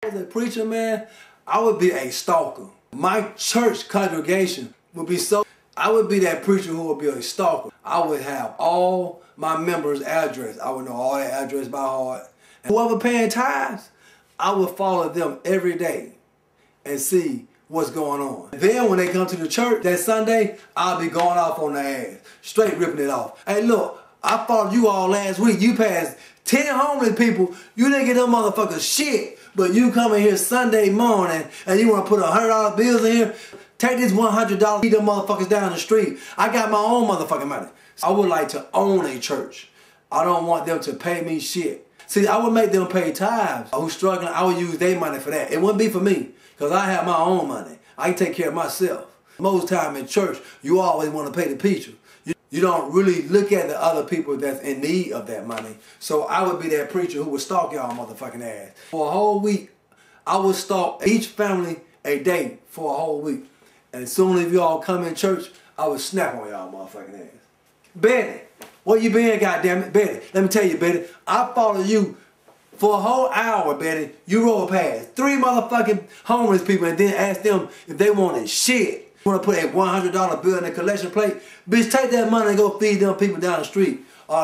As a preacher, man, I would be a stalker. My church congregation would be so... I would be that preacher who would be a stalker. I would have all my members' address. I would know all their address by heart. And whoever paying tithes, I would follow them every day and see what's going on. Then when they come to the church that Sunday, I'll be going off on their ass, straight ripping it off. Hey, look, I followed you all last week. You passed 10 homeless people. You didn't get them motherfuckers shit, but you come in here Sunday morning and you want to put $100 bills in here. Take this $100, feed them motherfuckers down the street. I got my own motherfucking money. I would like to own a church. I don't want them to pay me shit. See, I would make them pay tithes. Who's struggling, I would use their money for that. It wouldn't be for me, because I have my own money. I can take care of myself. Most time in church, you always want to pay the preacher. You don't really look at the other people that's in need of that money. So I would be that preacher who would stalk y'all motherfucking ass. For a whole week, I would stalk each family a day for a whole week. And as soon as y'all come in church, I would snap on y'all motherfucking ass. Betty, where you been, goddammit? Betty, let me tell you, Betty, I followed you for a whole hour, Betty. You rolled past 3 motherfucking homeless people and then asked them if they wanted shit. You want to put a $100 bill in the collection plate? Bitch, take that money and go feed them people down the street.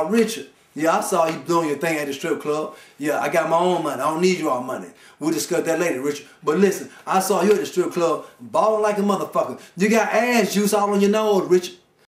Richard, yeah, I saw you doing your thing at the strip club. Yeah, I got my own money. I don't need your money. We'll discuss that later, Richard. But listen, I saw you at the strip club balling like a motherfucker. You got ass juice all on your nose, Richard.